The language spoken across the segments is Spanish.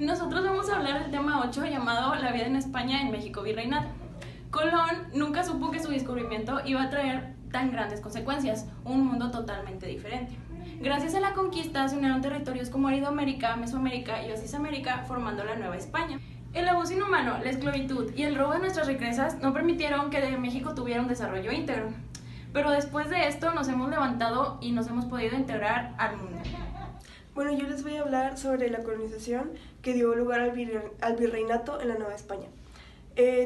Nosotros vamos a hablar del tema 8 llamado La vida en España en México Virreinato. Colón nunca supo que su descubrimiento iba a traer tan grandes consecuencias, un mundo totalmente diferente. Gracias a la conquista se unieron territorios como Aridoamérica, Mesoamérica y Osisamérica, formando la Nueva España. El abuso inhumano, la esclavitud y el robo de nuestras riquezas no permitieron que México tuviera un desarrollo íntegro. Pero después de esto nos hemos levantado y nos hemos podido integrar al mundo. Bueno, yo les voy a hablar sobre la colonización que dio lugar al virreinato en la Nueva España.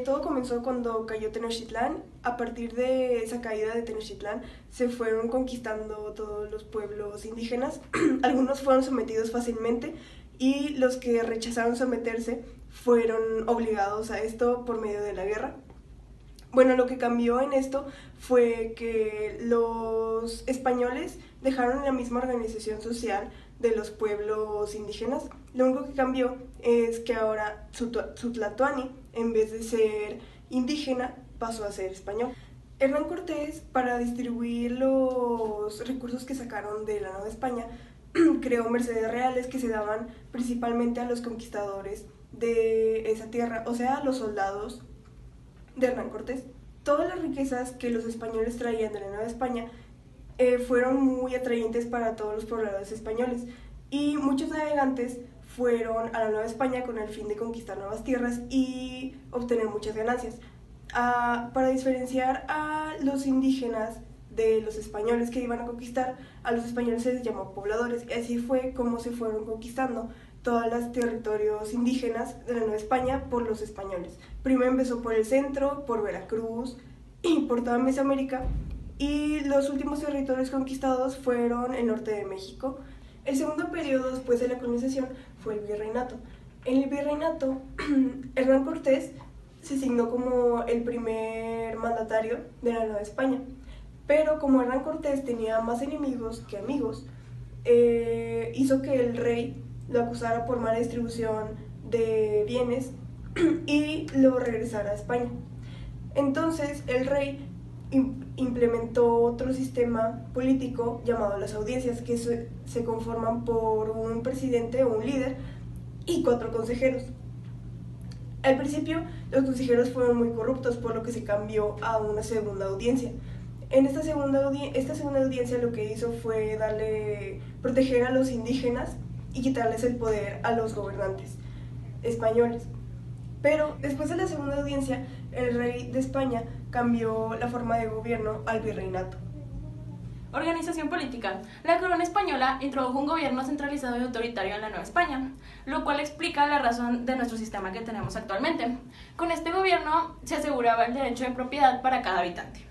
Todo comenzó cuando cayó Tenochtitlán. A partir de esa caída de Tenochtitlán se fueron conquistando todos los pueblos indígenas. Algunos fueron sometidos fácilmente y los que rechazaron someterse fueron obligados a esto por medio de la guerra. Bueno, lo que cambió en esto fue que los españoles dejaron la misma organización social de los pueblos indígenas. Lo único que cambió es que ahora Tzutzlatoani, en vez de ser indígena, pasó a ser español. Hernán Cortés, para distribuir los recursos que sacaron de la Nueva España, creó mercedes reales que se daban principalmente a los conquistadores de esa tierra, o sea, a los soldados de Hernán Cortés. Todas las riquezas que los españoles traían de la Nueva España fueron muy atrayentes para todos los pobladores españoles, y muchos navegantes fueron a la Nueva España con el fin de conquistar nuevas tierras y obtener muchas ganancias. Para diferenciar a los indígenas de los españoles que iban a conquistar, a los españoles se les llamó pobladores, y así fue como se fueron conquistando todos los territorios indígenas de la Nueva España por los españoles. Primero empezó por el centro, por Veracruz y por toda Mesoamérica, y los últimos territorios conquistados fueron el norte de México. El segundo periodo después de la colonización fue el virreinato. En el virreinato, Hernán Cortés se asignó como el primer mandatario de la Nueva España, pero como Hernán Cortés tenía más enemigos que amigos, hizo que el rey lo acusara por mala distribución de bienes y lo regresara a España. Entonces el rey implementó otro sistema político llamado las audiencias, que se conforman por un presidente o un líder y 4 consejeros. Al principio los consejeros fueron muy corruptos, por lo que se cambió a una segunda audiencia. En esta segunda audiencia lo que hizo fue proteger a los indígenas y quitarles el poder a los gobernantes españoles. Pero después de la segunda audiencia, el rey de España cambió la forma de gobierno al virreinato. Organización política. La corona española introdujo un gobierno centralizado y autoritario en la Nueva España, lo cual explica la razón de nuestro sistema que tenemos actualmente. Con este gobierno se aseguraba el derecho de propiedad para cada habitante.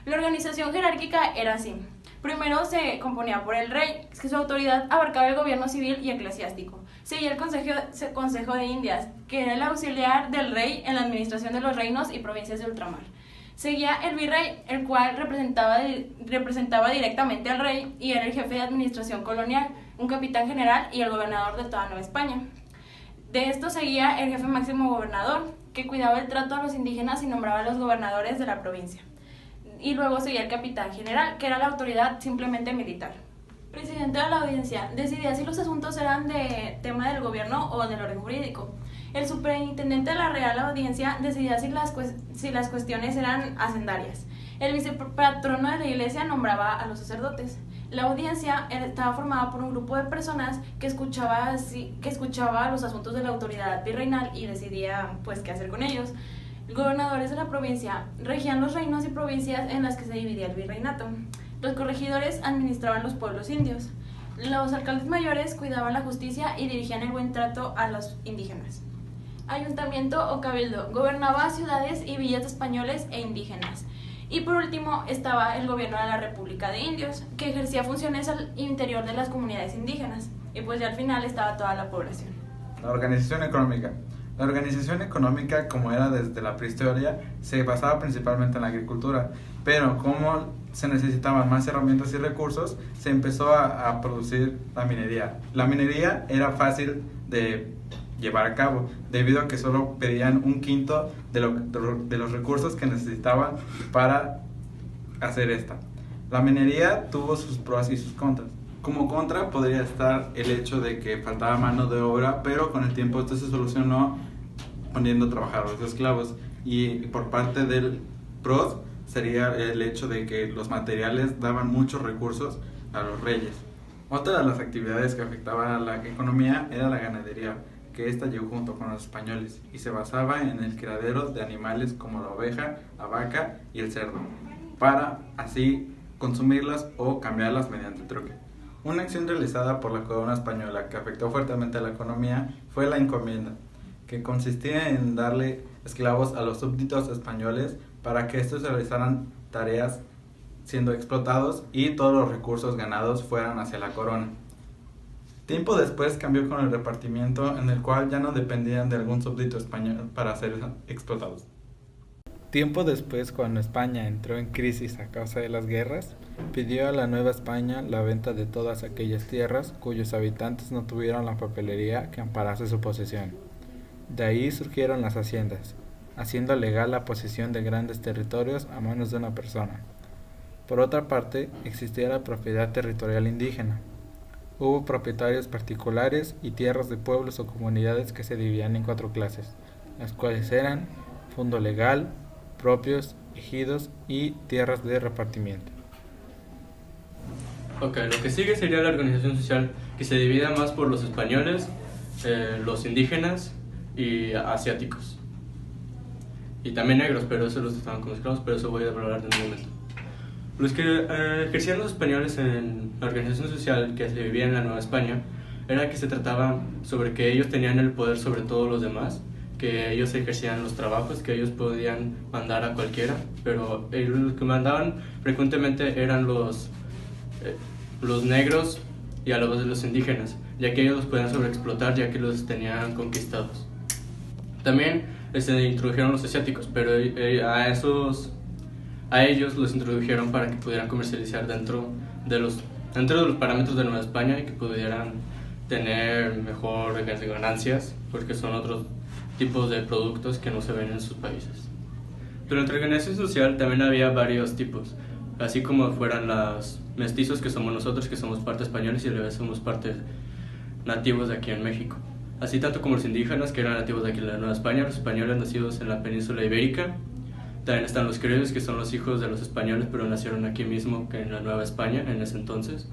La organización jerárquica era así. Primero se componía por el rey, que su autoridad abarcaba el gobierno civil y eclesiástico. Seguía el Consejo de Indias, que era el auxiliar del rey en la administración de los reinos y provincias de ultramar. Seguía el virrey, el cual representaba directamente al rey y era el jefe de administración colonial, un capitán general y el gobernador de toda Nueva España. De esto seguía el jefe máximo gobernador, que cuidaba el trato a los indígenas y nombraba a los gobernadores de la provincia. Y luego seguía el capitán general, que era la autoridad simplemente militar. Presidente de la audiencia decidía si los asuntos eran de tema del gobierno o del orden jurídico. El superintendente de la Real Audiencia decidía si las cuestiones eran hacendarias. El vicepatrono de la iglesia nombraba a los sacerdotes. La audiencia estaba formada por un grupo de personas que escuchaba los asuntos de la autoridad virreinal y decidía qué hacer con ellos. Los gobernadores de la provincia regían los reinos y provincias en las que se dividía el virreinato. Los corregidores administraban los pueblos indios. Los alcaldes mayores cuidaban la justicia y dirigían el buen trato a los indígenas. Ayuntamiento o cabildo gobernaba ciudades y villas de españoles e indígenas. Y por último estaba el gobierno de la República de Indios, que ejercía funciones al interior de las comunidades indígenas. Y ya al final estaba toda la población. La organización económica. La organización económica, como era desde la prehistoria, se basaba principalmente en la agricultura, pero como se necesitaban más herramientas y recursos, se empezó a producir la minería. La minería era fácil de llevar a cabo, debido a que solo pedían 1/5 de los recursos que necesitaban para hacer esta. La minería tuvo sus pros y sus contras. Como contra podría estar el hecho de que faltaba mano de obra, pero con el tiempo esto se solucionó poniendo a trabajar a los esclavos. Y por parte del PROD sería el hecho de que los materiales daban muchos recursos a los reyes. Otra de las actividades que afectaban a la economía era la ganadería, que esta llegó junto con los españoles y se basaba en el criadero de animales como la oveja, la vaca y el cerdo, para así consumirlas o cambiarlas mediante truque. Una acción realizada por la corona española que afectó fuertemente a la economía fue la encomienda, que consistía en darle esclavos a los súbditos españoles para que estos realizaran tareas siendo explotados y todos los recursos ganados fueran hacia la corona. Tiempo después cambió con el repartimiento, en el cual ya no dependían de algún súbdito español para ser explotados. Tiempo después, cuando España entró en crisis a causa de las guerras, pidió a la Nueva España la venta de todas aquellas tierras cuyos habitantes no tuvieron la papelería que amparase su posesión. De ahí surgieron las haciendas, haciendo legal la posesión de grandes territorios a manos de una persona. Por otra parte, existía la propiedad territorial indígena. Hubo propietarios particulares y tierras de pueblos o comunidades que se dividían en 4 clases, las cuales eran fundo legal, propios, ejidos y tierras de repartimiento. Ok, lo que sigue sería la organización social, que se divide más por los españoles, los indígenas y asiáticos. Y también negros, pero esos los estaban como esclavos, pero eso voy a hablar en un momento. Los que ejercían los españoles en la organización social que se vivía en la Nueva España era que se trataba sobre que ellos tenían el poder sobre todos los demás, que ellos ejercían los trabajos, que ellos podían mandar a cualquiera, pero los que mandaban frecuentemente eran los negros y a la vez los indígenas, ya que ellos los podían sobreexplotar ya que los tenían conquistados. También se introdujeron los asiáticos, pero a ellos los introdujeron para que pudieran comercializar dentro de los parámetros de Nueva España y que pudieran tener mejor ganancias, porque son otros tipos de productos que no se ven en sus países. Durante la organización social también había varios tipos, así como fueran los mestizos, que somos nosotros, que somos parte españoles y a la vez somos parte nativos de aquí en México. Así tanto como los indígenas, que eran nativos de aquí en la Nueva España, los españoles nacidos en la península ibérica. También están los criollos, que son los hijos de los españoles, pero nacieron aquí mismo, que en la Nueva España, en ese entonces.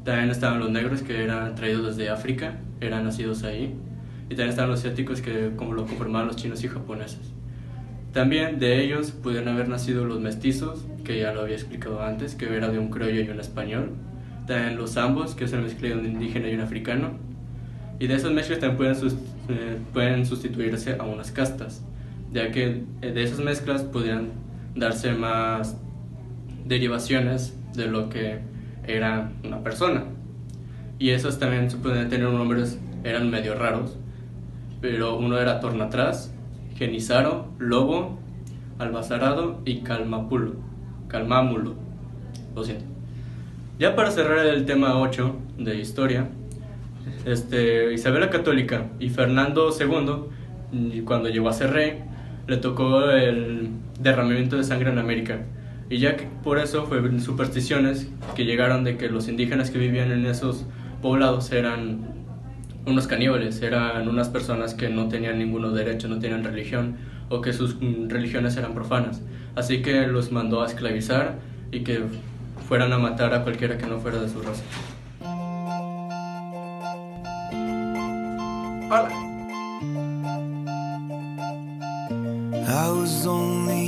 También estaban los negros, que eran traídos desde África, eran nacidos ahí. Y también estaban los asiáticos, que como lo conformaban los chinos y japoneses. También de ellos pudieron haber nacido los mestizos, que ya lo había explicado antes, que era de un criollo y un español. También los ambos, que es el mezcla de un indígena y un africano. Y de esas mezclas también pueden sustituirse a unas castas, ya que de esas mezclas podrían darse más derivaciones de lo que era una persona. Y esos también se pueden tener nombres, eran medio raros, pero uno era Tornatraz, Genizaro, Lobo, Albazarado y Calmámulo. Lo siento. Ya para cerrar el tema 8 de historia, Isabel la Católica y Fernando II, cuando llegó a ser rey, le tocó el derramamiento de sangre en América. Y ya que por eso fue supersticiones que llegaron de que los indígenas que vivían en esos poblados eran unos caníbales, eran unas personas que no tenían ninguno derecho, no tenían religión, o que sus religiones eran profanas. Así que los mandó a esclavizar y que fueran a matar a cualquiera que no fuera de su raza. Hola. I was only